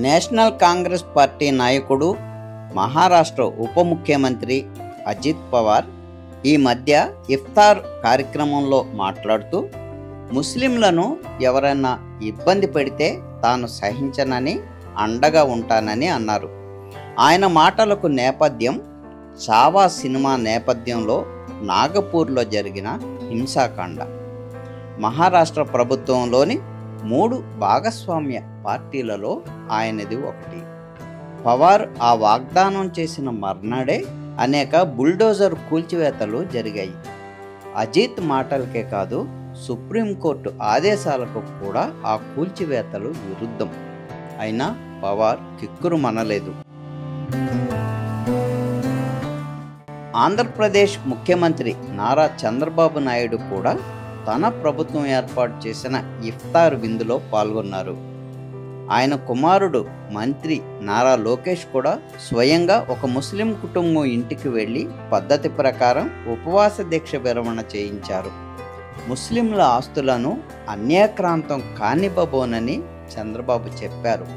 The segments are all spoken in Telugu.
నేషనల్ కాంగ్రెస్ పార్టీ నాయకుడు, మహారాష్ట్ర ఉప ముఖ్యమంత్రి అజిత్ పవార్ ఈ మధ్య ఇఫ్తార్ కార్యక్రమంలో మాట్లాడుతూ ముస్లింలను ఎవరైనా ఇబ్బంది పెడితే తాను సహించనని, అండగా ఉంటానని అన్నారు. ఆయన మాటలకు నేపథ్యం చావా సినిమా నేపథ్యంలో నాగపూర్లో జరిగిన హింసాకాండ. మహారాష్ట్ర ప్రభుత్వంలోని 3 భాగస్వామ్య పార్టీలలో ఆయనది ఒకటి. పవార్ ఆ వాగ్దానం చేసిన మర్నాడే అనేక బుల్డోజర్ కూల్చివేతలు జరిగాయి. అజిత్ మాటలకే కాదు, సుప్రీంకోర్టు ఆదేశాలకు కూడా ఆ కూల్చివేతలు విరుద్ధం. అయినా పవార్ కిక్కురు మనలేదు. ఆంధ్రప్రదేశ్ ముఖ్యమంత్రి నారా చంద్రబాబు నాయుడు కూడా తన ప్రభుత్వం ఏర్పాటు చేసిన ఇఫ్తార్ విందులో పాల్గొన్నారు. ఆయన కుమారుడు మంత్రి నారా లోకేష్ కూడా స్వయంగా ఒక ముస్లిం కుటుంబం ఇంటికి వెళ్ళి పద్ధతి ప్రకారం ఉపవాస దీక్ష విరమణ చేయించారు. ముస్లింల ఆస్తులను అన్యాక్రాంతం కానివ్వబోనని చంద్రబాబు చెప్పారు.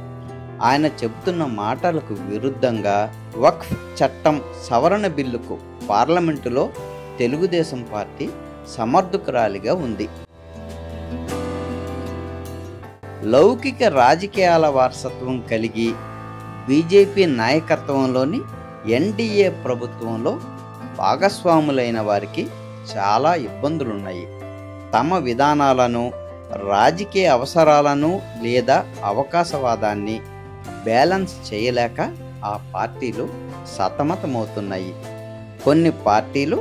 ఆయన చెబుతున్న మాటలకు విరుద్ధంగా వక్ఫ్ చట్టం సవరణ బిల్లుకు పార్లమెంటులో తెలుగుదేశం పార్టీ సమర్థకురాలిగా ఉంది. లౌకిక రాజకీయాల వారసత్వం కలిగి బీజేపీ నాయకత్వంలోని ఎన్డీఏ ప్రభుత్వంలో భాగస్వాములైన వారికి చాలా ఇబ్బందులున్నాయి. తమ విధానాలను, రాజకీయ అవసరాలను లేదా అవకాశవాదాన్ని బ్యాలెన్స్ చేయలేక ఆ పార్టీలు సతమతమవుతున్నాయి. కొన్ని పార్టీలు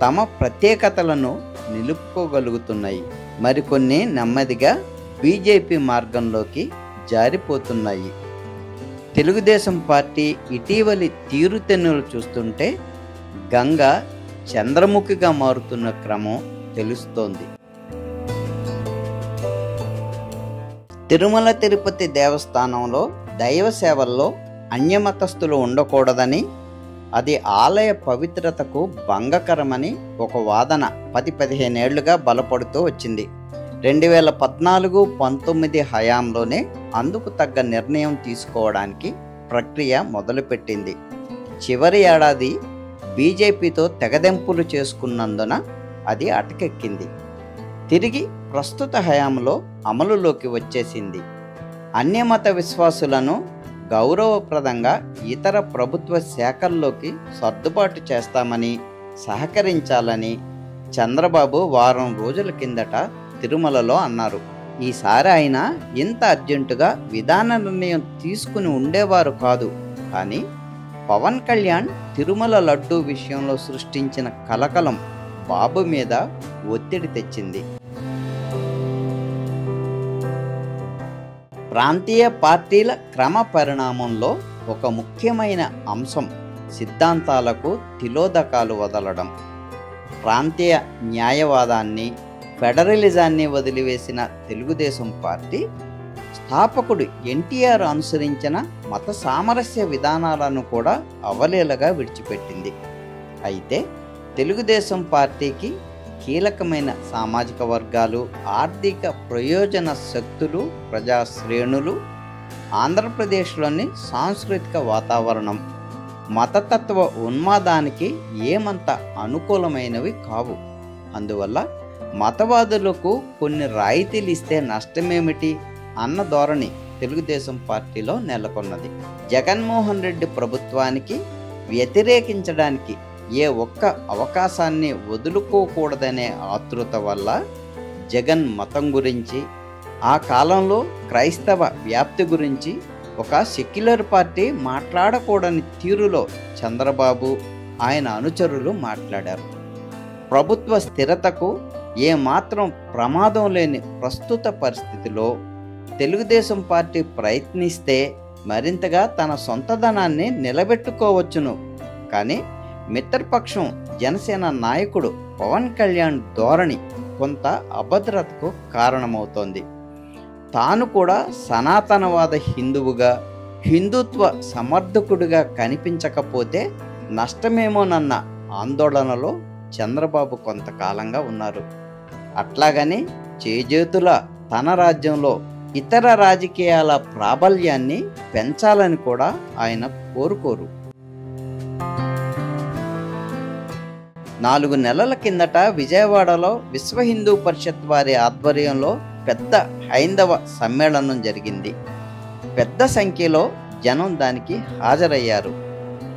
తమ ప్రత్యేకతలను నిలుపుకోగలుగుతున్నాయి, మరికొన్ని నెమ్మదిగా బీజేపీ మార్గంలోకి జారిపోతున్నాయి. తెలుగుదేశం పార్టీ ఇటీవలి తీరుతెన్నులు చూస్తుంటే గంగ చంద్రముఖిగా మారుతున్న క్రమం తెలుస్తోంది. తిరుమల తిరుపతి దేవస్థానంలో దైవ సేవల్లో అన్యమతస్థులు ఉండకూడదని, అది ఆలయ పవిత్రతకు భంగకరమని ఒక వాదన 10-15 ఏళ్లుగా బలపడుతూ వచ్చింది. 2014-19 హయాంలోనే అందుకు తగ్గ నిర్ణయం తీసుకోవడానికి ప్రక్రియ మొదలుపెట్టింది. చివరి ఏడాది బీజేపీతో తెగదెంపులు చేసుకున్నందున అది అటకెక్కింది. తిరిగి ప్రస్తుత హయాంలో అమలులోకి వచ్చేసింది. అన్యమత విశ్వాసులను గౌరవప్రదంగా ఇతర ప్రభుత్వ శాఖల్లోకి సర్దుబాటు చేస్తామని, సహకరించాలని చంద్రబాబు వారం రోజుల కిందట తిరుమలలో అన్నారు. ఈసారి ఆయన ఇంత అర్జెంటుగా విధాన నిర్ణయం తీసుకుని ఉండేవారు కాదు. కానీ పవన్ కళ్యాణ్ తిరుమల లడ్డూ విషయంలో సృష్టించిన కలకలం బాబు మీద ఒత్తిడి తెచ్చింది. ప్రాంతీయ పార్టీల క్రమ పరిణామంలో ఒక ముఖ్యమైన అంశం సిద్ధాంతాలకు తిలోదకాలు వదలడం. ప్రాంతీయ న్యాయవాదాన్ని, ఫెడరలిజాన్ని వదిలివేసిన తెలుగుదేశం పార్టీ స్థాపకుడు ఎన్టీఆర్ అనుసరించిన మత సామరస్య విధానాలను కూడా అవలీలగా విడిచిపెట్టింది. అయితే తెలుగుదేశం పార్టీకి కీలకమైన సామాజిక వర్గాలు, ఆర్థిక ప్రయోజన శక్తులు, ప్రజాశ్రేణులు, ఆంధ్రప్రదేశ్లోని సాంస్కృతిక వాతావరణం మతతత్వ ఉన్మాదానికి ఏమంత అనుకూలమైనవి కావు. అందువల్ల మతవాదులకు కొన్ని రాయితీలు ఇస్తే నష్టమేమిటి అన్న ధోరణి తెలుగుదేశం పార్టీలో నెలకొన్నది. జగన్మోహన్ రెడ్డి ప్రభుత్వానికి వ్యతిరేకించడానికి ఏ ఒక్క అవకాశాన్ని వదులుకోకూడదనే ఆతృత వల్ల జగన్ మతం గురించి, ఆ కాలంలో క్రైస్తవ వ్యాప్తి గురించి ఒక సెక్యులర్ పార్టీ మాట్లాడకూడని తీరులో చంద్రబాబు, ఆయన అనుచరులు మాట్లాడారు. ప్రభుత్వ స్థిరతకు ఏమాత్రం ప్రమాదం లేని ప్రస్తుత పరిస్థితిలో తెలుగుదేశం పార్టీ ప్రయత్నిస్తే మరింతగా తన సొంతదనాన్ని నిలబెట్టుకోవచ్చును. కానీ మిత్రపక్షం జనసేన నాయకుడు పవన్ కళ్యాణ్ ధోరణి కొంత అభద్రతకు కారణమవుతోంది. తాను కూడా సనాతనవాద హిందువుగా, హిందుత్వ సమర్థకుడిగా కనిపించకపోతే నష్టమేమోనన్న ఆందోళనలో చంద్రబాబు కొంతకాలంగా ఉన్నారు. అట్లాగని చేజేతుల తన రాజ్యంలో ఇతర రాజకీయాల ప్రాబల్యాన్ని పెంచాలని కూడా ఆయన కోరుకోరు. 4 నెలల కిందట విజయవాడలో విశ్వ హిందూ పరిషత్ వారి ఆధ్వర్యంలో పెద్ద హైందవ సమ్మేళనం జరిగింది. పెద్ద సంఖ్యలో జనం దానికి హాజరయ్యారు.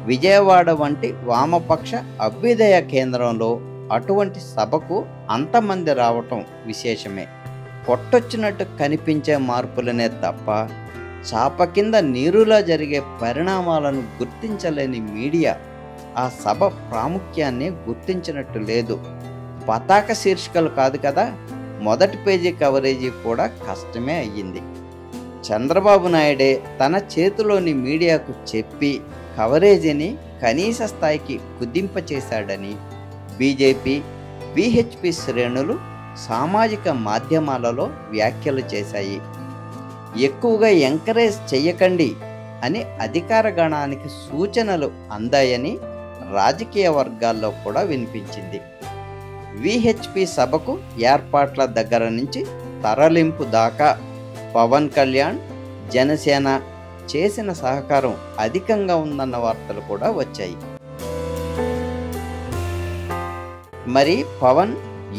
విజయవాడ వంటి వామపక్ష అభ్యుదయ కేంద్రంలో అటువంటి సభకు అంతమంది రావటం విశేషమే. పొట్టొచ్చినట్టు కనిపించే మార్పులనే తప్ప చాప కింద నీరులా జరిగే పరిణామాలను గుర్తించలేని మీడియా ఆ సభ ప్రాముఖ్యాన్ని గుర్తించినట్టు లేదు. పతాక శీర్షికలు కాదు కదా, మొదటి పేజీ కవరేజీ కూడా కష్టమే అయ్యింది. చంద్రబాబు నాయుడే తన చేతిలోని మీడియాకు చెప్పి కవరేజీని కనీస స్థాయికి కుదింపచేశాడని బీజేపీ, విహెచ్పి శ్రేణులు సామాజిక మాధ్యమాలలో వ్యాఖ్యలు చేశాయి. ఎక్కువగా ఎంకరేజ్ చెయ్యకండి అని అధికార గణానికి సూచనలు అందాయని రాజకీయ వర్గాల్లో కూడా వినిపించింది. విహెచ్పి సభకు ఏర్పాట్ల దగ్గర నుంచి తరలింపు దాకా పవన్ కళ్యాణ్, జనసేన చేసిన సహకారం అధికంగా ఉందన్న వార్తలు కూడా వచ్చాయి. మరి పవన్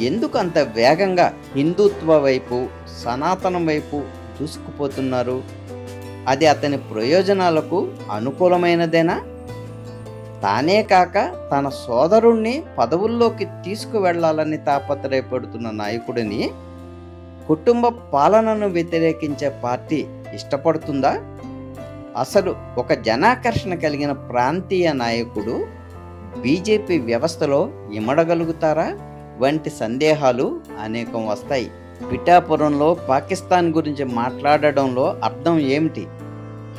ఎందుకు అంత వేగంగా హిందుత్వ వైపు, సనాతనం వైపు దూసుకుపోతున్నారు? అది అతని ప్రయోజనాలకు అనుకూలమైనదేనా? తానే కాక తన సోదరుణ్ణి పదవుల్లోకి తీసుకువెళ్లాలని తాపత్రయపడుతున్న నాయకుడిని కుటుంబ పాలనను వ్యతిరేకించే పార్టీ ఇష్టపడుతుందా? అసలు ఒక జనాకర్షణ కలిగిన ప్రాంతీయ నాయకుడు బీజేపీ వ్యవస్థలో ఇమడగలుగుతారా వంటి సందేహాలు అనేకం వస్తాయి. పిఠాపురంలో పాకిస్తాన్ గురించి మాట్లాడడంలో అర్థం ఏమిటి?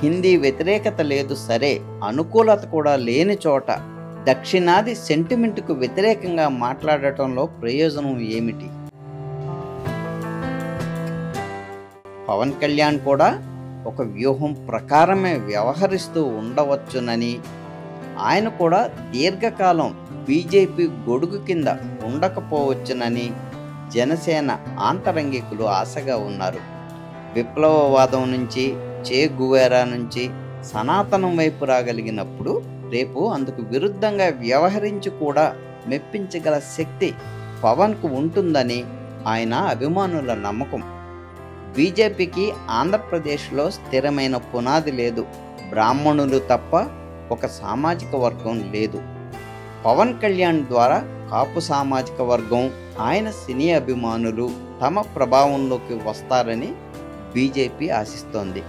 హిందీ వ్యతిరేకత లేదు సరే, అనుకూలత కూడా లేని చోట దక్షిణాది సెంటిమెంట్కు వ్యతిరేకంగా మాట్లాడటంలో ప్రయోజనం ఏమిటి? పవన్ కళ్యాణ్ కూడా ఒక వ్యూహం ప్రకారమే వ్యవహరిస్తూ ఉండవచ్చునని, ఆయన కూడా దీర్ఘకాలం బీజేపీ గొడుగు కింద ఉండకపోవచ్చునని జనసేన ఆంతరంగికులు ఆశగా ఉన్నారు. విప్లవవాదం నుంచి, చే గువేరా నుంచి సనాతనం వైపు రాగలిగినప్పుడు రేపు అందుకు విరుద్ధంగా వ్యవహరించి కూడా మెప్పించగల శక్తి పవన్కు ఉంటుందని ఆయన అభిమానుల నమ్మకం. బీజేపీకి ఆంధ్రప్రదేశ్లో స్థిరమైన పునాది లేదు. బ్రాహ్మణులు తప్ప ఒక సామాజిక వర్గం లేదు. పవన్ కళ్యాణ్ ద్వారా కాపు సామాజిక వర్గం, ఆయన సినీ అభిమానులు తమ ప్రభావంలోకి వస్తారని బీజేపీ ఆశిస్తోంది.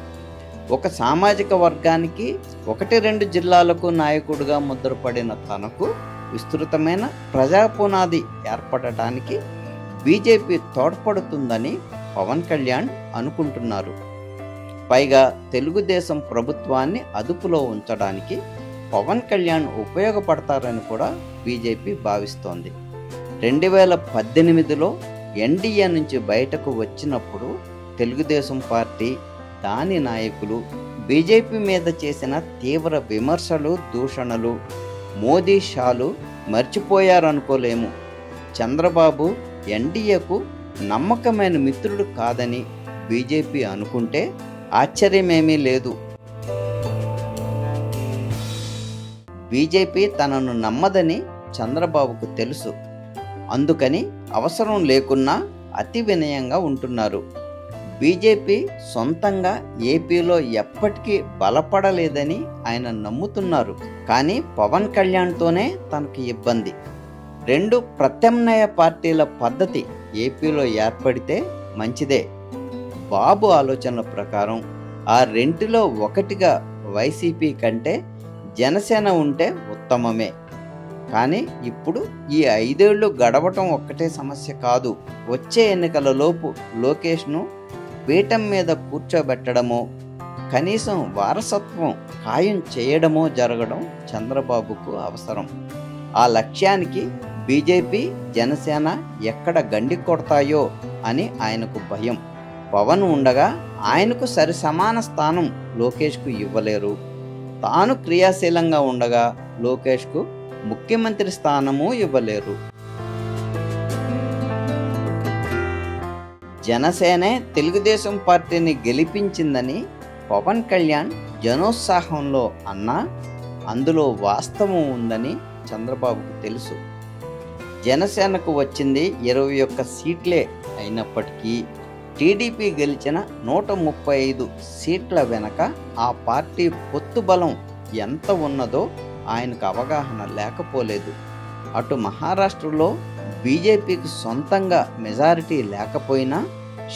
ఒక సామాజిక వర్గానికి 1-2 జిల్లాలకు నాయకుడిగా ముద్రపడిన తనకు విస్తృతమైన ప్రజాపునాది ఏర్పడటానికి బీజేపీ తోడ్పడుతుందని పవన్ కళ్యాణ్ అనుకుంటున్నారు. పైగా తెలుగుదేశం ప్రభుత్వాన్ని అదుపులో ఉంచడానికి పవన్ కళ్యాణ్ ఉపయోగపడతారని కూడా బీజేపీ భావిస్తోంది. 2018లో ఎన్డీఏ నుంచి బయటకు వచ్చినప్పుడు తెలుగుదేశం పార్టీ, దాని నాయకులు బీజేపీ మీద చేసిన తీవ్ర విమర్శలు, దూషణలు మోదీ షాలు మర్చిపోయారనుకోలేము. చంద్రబాబు ఎన్డీఏకు నమ్మకమైన మిత్రుడు కాదని బీజేపీ అనుకుంటే ఆశ్చర్యమేమీ లేదు. బీజేపీ తనను నమ్మదని చంద్రబాబుకు తెలుసు. అందుకని అవసరం లేకున్నా అతి వినయంగా ఉంటున్నారు. బీజేపీ సొంతంగా ఏపీలో ఎప్పటికీ బలపడలేదని ఆయన నమ్ముతున్నారు. కానీ పవన్ కళ్యాణ్తోనే తనకు ఇబ్బంది. 2 ప్రత్యామ్నాయ పార్టీల పద్ధతి ఏపీలో ఏర్పడితే మంచిదే. బాబు ఆలోచనల ప్రకారం ఆ రెంటిలో ఒకటిగా వైసీపీ కంటే జనసేన ఉంటే ఉత్తమమే. కానీ ఇప్పుడు ఈ 5 ఏళ్ళు గడవటం ఒక్కటే సమస్య కాదు. వచ్చే ఎన్నికలలోపు లోకేష్ను పీఠం మీద కూర్చోబెట్టడమో, కనీసం వారసత్వం ఖాయం చేయడమో జరగడం చంద్రబాబుకు అవసరం. ఆ లక్ష్యానికి బీజేపీ, జనసేన ఎక్కడ గండి కొడతాయో అని ఆయనకు భయం. పవన్ ఉండగా ఆయనకు సరి సమాన స్థానం లోకేష్కు ఇవ్వలేరు. తాను క్రియాశీలంగా ఉండగా లోకేష్కు ముఖ్యమంత్రి స్థానము ఇవ్వలేరు. జనసేనే తెలుగుదేశం పార్టీని గెలిపించిందని పవన్ కళ్యాణ్ జనోత్సాహంలో అన్నా అందులో వాస్తవం ఉందని చంద్రబాబుకు తెలుసు. జనసేనకు వచ్చింది 21 సీట్లే అయినప్పటికీ టీడీపీ గెలిచిన 135 సీట్ల వెనక ఆ పార్టీ పొత్తు బలం ఎంత ఉన్నదో ఆయనకు అవగాహన లేకపోలేదు. అటు మహారాష్ట్రలో బీజేపీకి సొంతంగా మెజారిటీ లేకపోయినా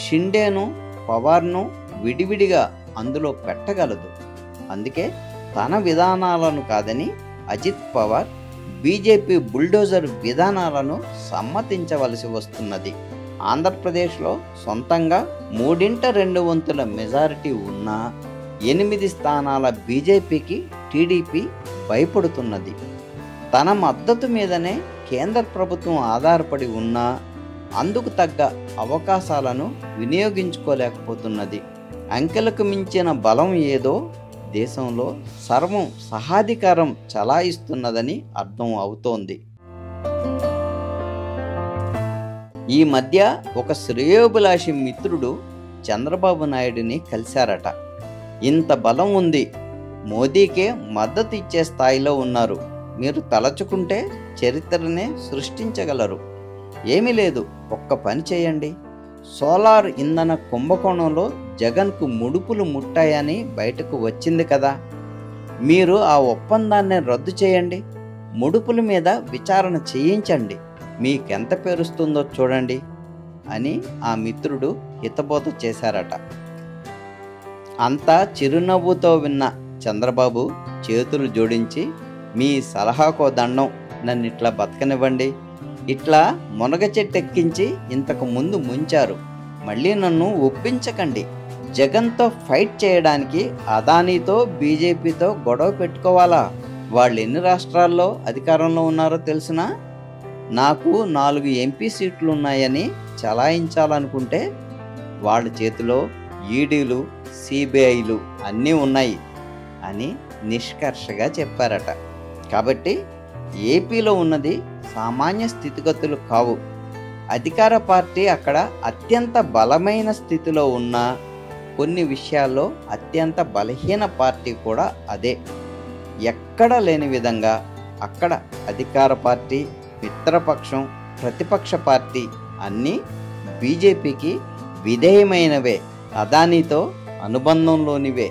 షిండేను, పవార్ను విడివిడిగా అందులో పెట్టగలదు. అందుకే తన విధానాలను కాదని అజిత్ పవార్ బీజేపీ బుల్డోజర్ విధానాలను సమ్మతించవలసి వస్తున్నది. ఆంధ్రప్రదేశ్లో సొంతంగా 3/2 మెజారిటీ ఉన్నా 8 స్థానాల బీజేపీకి టీడీపీ భయపడుతున్నది. తన మద్దతు మీదనే కేంద్ర ప్రభుత్వం ఆధారపడి ఉన్నా అందుకు తగ్గ అవకాశాలను వినియోగించుకోలేకపోతున్నది. అంకెలకు మించిన బలం ఏదో దేశంలో సర్వం సహాధికారం చలాయిస్తున్నదని అర్థం అవుతోంది. ఈ మధ్య ఒక శ్రేయోభిలాషి మిత్రుడు చంద్రబాబు నాయుడిని కలిశారట. ఇంత బలం ఉంది, మోదీకే మద్దతు ఇచ్చే స్థాయిలో ఉన్నారు, మీరు తలచుకుంటే చరిత్రనే సృష్టించగలరు. ఏమీ లేదు, ఒక్క పని చేయండి. సోలార్ ఇంధన కుంభకోణంలో జగన్కు ముడుపులు ముట్టాయని బయటకు వచ్చింది కదా, మీరు ఆ ఒప్పందాన్ని రద్దు చేయండి, ముడుపుల మీద విచారణ చేయించండి, మీకెంత పేరుస్తుందో చూడండి అని ఆ మిత్రుడు హితబోధ చేశారట. అంతా చిరునవ్వుతో విన్న చంద్రబాబు చేతులు జోడించి, మీ సలహాకో దండం, నన్ను ఇట్లా బతకనివ్వండి, ఇట్లా మునగ చెట్టెక్కించి ఇంతకు ముందు ముంచారు, మళ్ళీ నన్ను ఒప్పించకండి, జగన్తో ఫైట్ చేయడానికి అదానీతో బీజేపీతో గొడవ పెట్టుకోవాలా? వాళ్ళు ఎన్ని రాష్ట్రాల్లో అధికారంలో ఉన్నారో తెలుసునా? నాకు 4 ఎంపీ సీట్లు ఉన్నాయని చలాయించాలనుకుంటే వాళ్ళ చేతిలో ఈడీలు, సిబిఐలు అన్నీ ఉన్నాయి అని నిష్కర్షగా చెప్పారట. కాబట్టి ఏపీలో ఉన్నది సామాన్య స్థితిగతులు కావు. అధికార పార్టీ అక్కడ అత్యంత బలమైన స్థితిలో ఉన్న కొన్ని విషయాల్లో అత్యంత బలహీన పార్టీ కూడా అదే. ఎక్కడ లేని విధంగా అక్కడ అధికార పార్టీ, మిత్రపక్షం, ప్రతిపక్ష పార్టీ అన్నీ బీజేపీకి విధేయమైనవే, అదానీతో అనుబంధంలోనివే.